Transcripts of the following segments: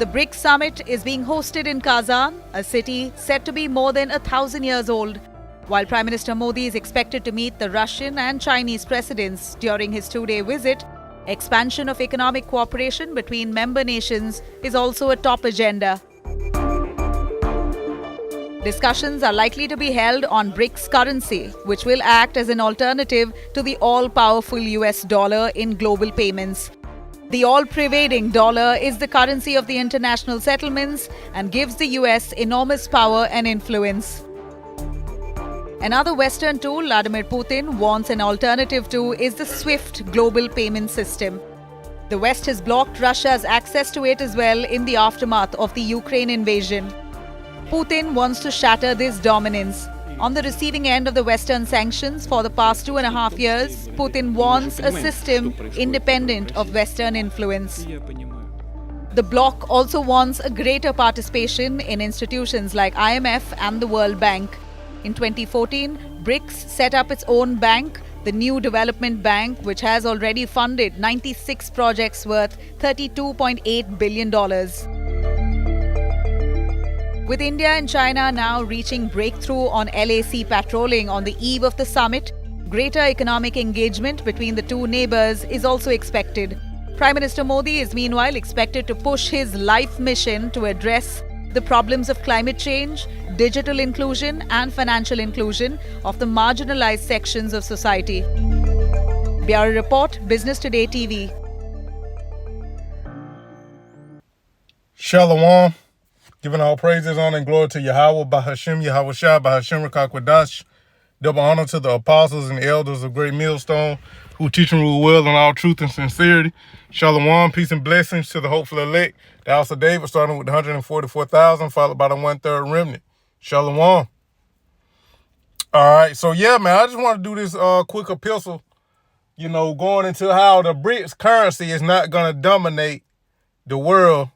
The BRICS summit is being hosted in Kazan, a city said to be more than 1,000 years old, while Prime Minister Modi is expected to meet the Russian and Chinese presidents during his two-day visit. Expansion of economic cooperation between member nations is also a top agenda. Discussions are likely to be held on BRICS currency, which will act as an alternative to the all-powerful US dollar in global payments. The all-pervading dollar is the currency of the international settlements and gives the US enormous power and influence. Another Western tool Vladimir Putin wants an alternative to is the SWIFT global payment system. The West has blocked Russia's access to it as well in the aftermath of the Ukraine invasion. Putin wants to shatter this dominance. On the receiving end of the Western sanctions for the past 2.5 years, Putin wants a system independent of Western influence. The bloc also wants a greater participation in institutions like IMF and the World Bank. In 2014, BRICS set up its own bank, the New Development Bank, which has already funded 96 projects worth $32.8 billion. With India and China now reaching breakthrough on LAC patrolling on the eve of the summit, greater economic engagement between the two neighbors is also expected. Prime Minister Modi is meanwhile expected to push his life mission to address the problems of climate change, digital inclusion and financial inclusion of the marginalized sections of society. Bureau Report, Business Today TV. Shalom. Giving all praises, honor, and glory to Yahweh, Bahashem, Yahweh Shai, Bahashem, Rakakwadash. Double honor to the apostles and elders of Great Millstone who teach and rule well in all truth and sincerity. Shalom, peace and blessings to the hopeful elect. The house of David, starting with the 144,000, followed by the 1/3 remnant. Shalom. All right, so yeah, man, I just want to do this quick epistle, going into how the BRICS currency is not going to dominate the world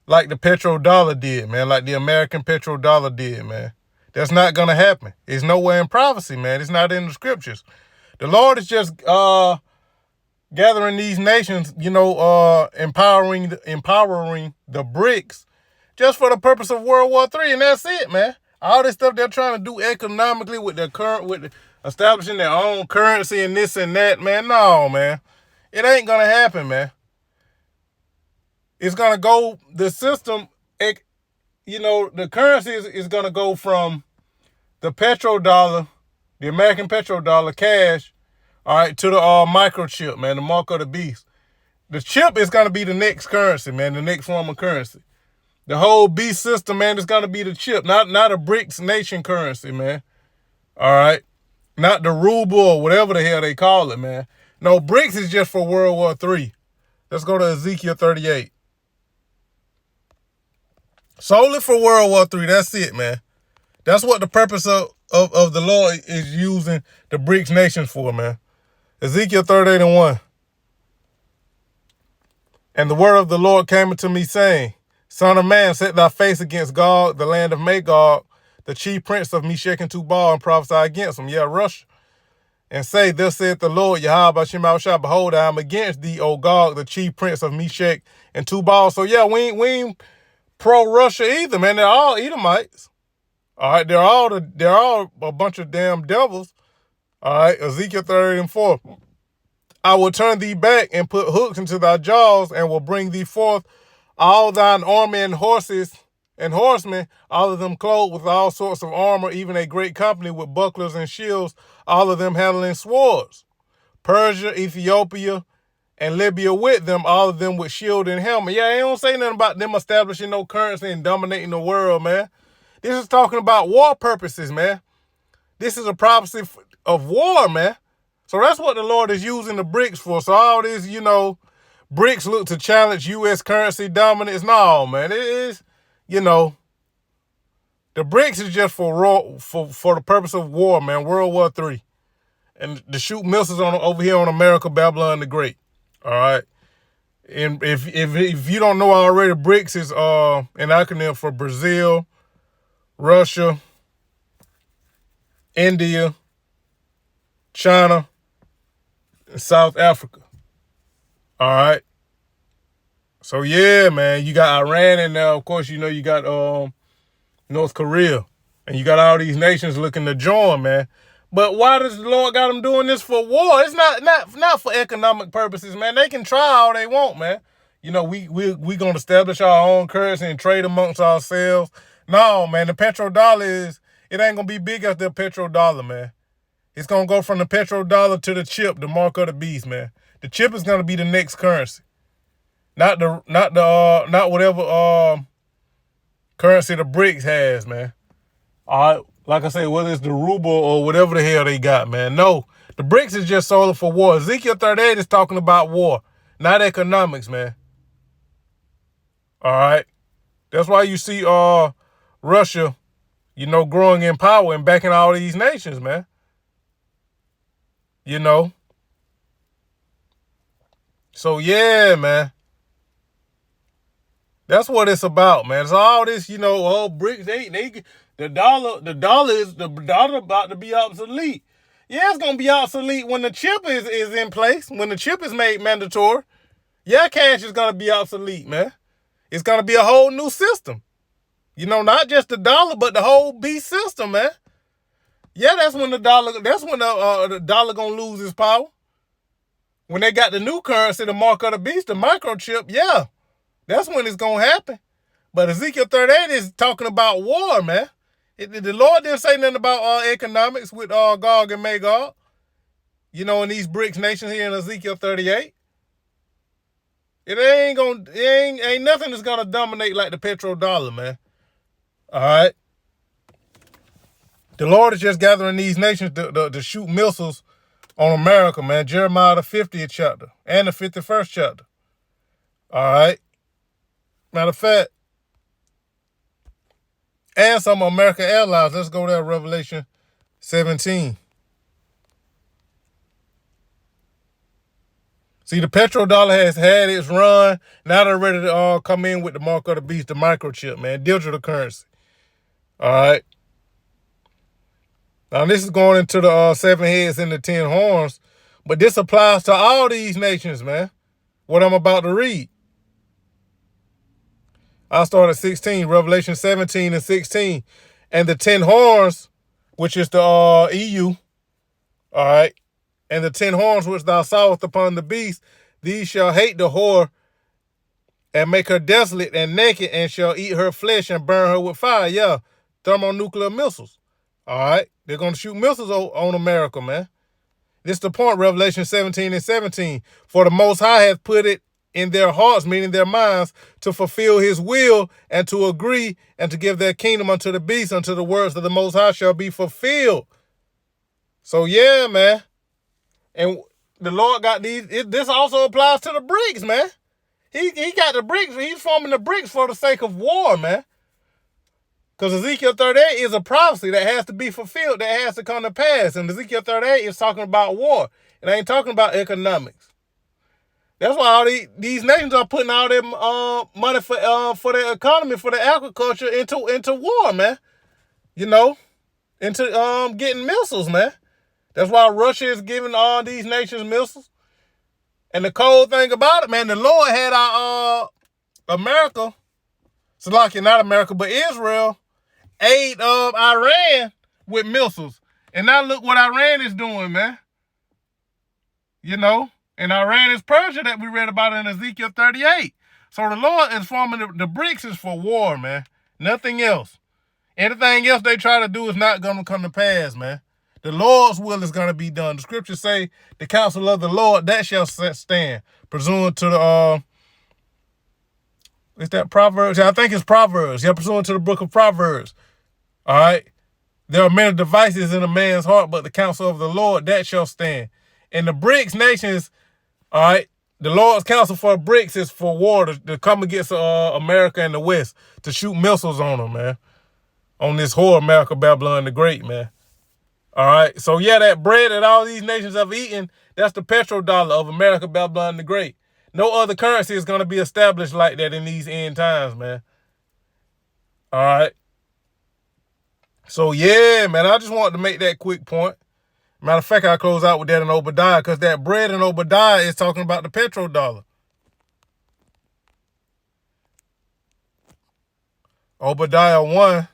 like the petrodollar did, man, like the American petrodollar did, man. That's not going to happen. It's nowhere in prophecy, man. It's not in the scriptures. The Lord is just gathering these nations, empowering the BRICS just for the purpose of World War III, and that's it, man. All this stuff they're trying to do economically with establishing their own currency and this and that, man. No, man. It ain't going to happen, man. It's going to go, the system, the currency is going to go from the petrodollar, the American petrodollar cash, all right, to the microchip, man, the mark of the beast. The chip is going to be the next currency, man, the next form of currency. The whole beast system, man, is going to be the chip, not a BRICS nation currency, man. All right? Not the ruble or whatever the hell they call it, man. No, BRICS is just for World War III. Let's go to Ezekiel 38. Solely for World War III. That's it, man. That's what the purpose of the Lord is using the BRICS nations for, man. Ezekiel 38:1. And the word of the Lord came unto me, saying, Son of man, set thy face against Gog, the land of Magog, the chief prince of Meshech and Tubal, and prophesy against him. Yeah, Russia. And say, Thus saith the Lord, Yahweh Shema Shah, behold, I am against thee, O Gog, the chief prince of Meshech and Tubal. So yeah, we ain't pro-Russia either, man. They're all Edomites. All right, they're all a bunch of damn devils. All right, Ezekiel 38:4. I will turn thee back and put hooks into thy jaws, and will bring thee forth all thine army and horses and horsemen, all of them clothed with all sorts of armor, even a great company with bucklers and shields, all of them handling swords. Persia, Ethiopia, and Libya with them, all of them with shield and helmet. Yeah, they don't say nothing about them establishing no currency and dominating the world, man. This is talking about war purposes, man. This is a prophecy of war, man. So that's what the Lord is using the BRICS for. So all this, BRICS look to challenge U.S. currency dominance. No, man, it is, the BRICS is just for the purpose of war, man. World War III, and to shoot missiles over here on America, Babylon the Great. All right, and if you don't know already, BRICS is an acronym for Brazil, Russia, India, China, and South Africa. All right. So yeah, man, you got Iran and now, of course, you know, you got North Korea. And you got all these nations looking to join, man. But why does the Lord got them doing this for war? It's not for economic purposes, man. They can try all they want, man. You know, we gonna establish our own currency and trade amongst ourselves. No, man, the petrodollar it ain't gonna be big as the petrodollar, man. It's gonna go from the petrodollar to the chip, the mark of the beast, man. The chip is gonna be the next currency. Not whatever currency the BRICS has, man. All right, like I say, whether it's the ruble or whatever the hell they got, man. No, the BRICS is just solely for war. Ezekiel 38 is talking about war, not economics, man. All right, that's why you see Russia, you know, growing in power and backing all these nations, man. You know. So yeah, man. That's what it's about, man. It's all this, you know, BRICS, the dollar about to be obsolete. Yeah, it's gonna be obsolete when the chip is in place, when the chip is made mandatory. Yeah, cash is gonna be obsolete, man. It's gonna be a whole new system. You know, not just the dollar, but the whole beast system, man. Yeah, that's when the dollar gonna lose its power. When they got the new currency, the mark of the beast, the microchip, yeah. That's when it's going to happen. But Ezekiel 38 is talking about war, man. The Lord didn't say nothing about economics with Gog and Magog. You know, in these BRICS nations here in Ezekiel 38. Ain't nothing that's going to dominate like the petrodollar, man. All right? The Lord is just gathering these nations to shoot missiles on America, man. Jeremiah the 50th chapter and the 51st chapter. All right? Matter of fact, and some American Airlines. Let's go there, Revelation 17. See, the petrodollar has had its run. Now they're ready to come in with the mark of the beast, the microchip, man, digital currency. All right. Now, this is going into the 7 heads and the 10 horns, but this applies to all these nations, man, what I'm about to read. I'll start at 16, Revelation 17 and 16. And the 10 horns, which is the EU, all right, and the 10 horns which thou sawest upon the beast, these shall hate the whore and make her desolate and naked, and shall eat her flesh and burn her with fire. Yeah, thermonuclear missiles. All right, they're going to shoot missiles on America, man. This is the point, Revelation 17 and 17. For the Most High hath put it in their hearts, meaning their minds, to fulfill his will and to agree and to give their kingdom unto the beast, until the words of the Most High shall be fulfilled. So yeah, man. And the Lord got these. This also applies to the BRICS, man. He got the BRICS. He's forming the BRICS for the sake of war, man. Because Ezekiel 38 is a prophecy that has to be fulfilled, that has to come to pass. And Ezekiel 38 is talking about war. It ain't talking about economics. That's why all these nations are putting all their money for their economy, for their agriculture into war, man. You know, into getting missiles, man. That's why Russia is giving all these nations missiles. And the cold thing about it, man, the Lord had our America, so like not America, but Israel, aid Iran with missiles. And now look what Iran is doing, man. You know, and Iran is Persia that we read about in Ezekiel 38. So the Lord is forming the BRICS is for war, man. Nothing else. Anything else they try to do is not going to come to pass, man. The Lord's will is going to be done. The scriptures say the counsel of the Lord, that shall stand. Pursuant to the, is that Proverbs? Yeah, I think it's Proverbs. Yeah, pursuant to the book of Proverbs. All right. There are many devices in a man's heart, but the counsel of the Lord, that shall stand. And the BRICS nations, all right, the Lord's counsel for BRICS is for war to come against America and the West, to shoot missiles on them, man. On this whore, America, Babylon the Great, man. All right. So, yeah, that bread that all these nations have eaten, that's the petrodollar of America, Babylon the Great. No other currency is going to be established like that in these end times, man. All right. So, yeah, man, I just wanted to make that quick point. Matter of fact, I'll close out with that in Obadiah, because that bread in Obadiah is talking about the petrodollar. Obadiah 1.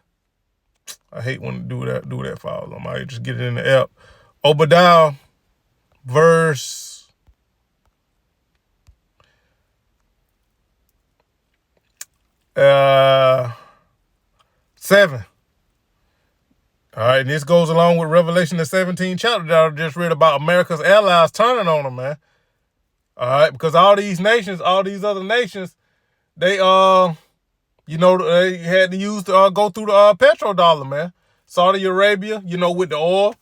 I hate when do that file. I might just get it in the app. Obadiah verse 7. All right, and this goes along with Revelation, the 17th chapter that I just read about America's allies turning on them, man. All right, because all these nations, all these other nations, they they had to use go through the petrodollar, man. Saudi Arabia, with the oil.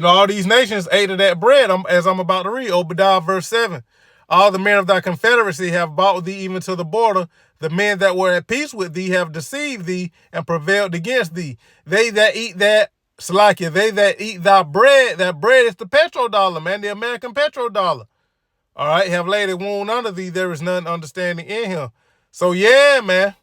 All these nations ate of that bread, as I'm about to read. Obadiah verse 7. All the men of thy confederacy have bought thee even to the border. The men that were at peace with thee have deceived thee and prevailed against thee. They that eat that, Slakia, they that eat thy bread, that bread is the petrodollar, man, the American petrodollar. All right, have laid a wound under thee. There is none understanding in him. So, yeah, man.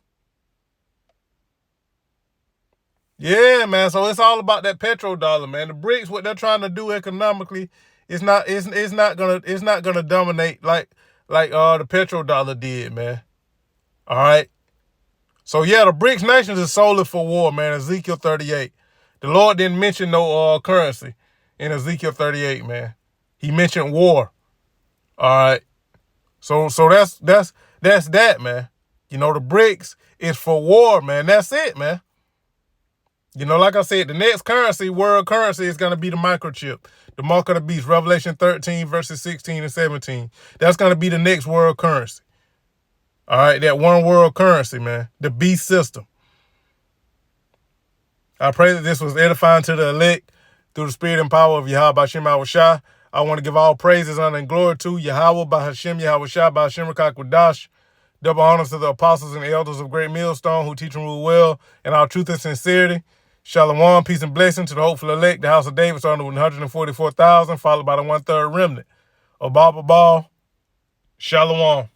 Yeah, man. So it's all about that petrodollar, man. The BRICS, what they're trying to do economically, it's not gonna dominate like the petrodollar did, man. All right. So yeah, the BRICS nations is solely for war, man. Ezekiel 38. The Lord didn't mention no currency in Ezekiel 38, man. He mentioned war. All right. So that's that, man. The BRICS is for war, man. That's it, man. Like I said, the next currency, world currency, is going to be the microchip, the mark of the beast, Revelation 13, verses 16 and 17. That's going to be the next world currency. All right, that one world currency, man, the beast system. I pray that this was edifying to the elect through the spirit and power of Yahweh by Shem Shah. I want to give all praises, honor, and glory to Yahweh by Hashem Yahweh Shah by Hashem Rakakwadash. Double honors to the apostles and the elders of Great Millstone who teach and rule well in our truth and sincerity. Shalom, peace and blessing to the hopeful elect, the house of David, starting with 144,000, followed by the 1/3 remnant. Abba, shalom.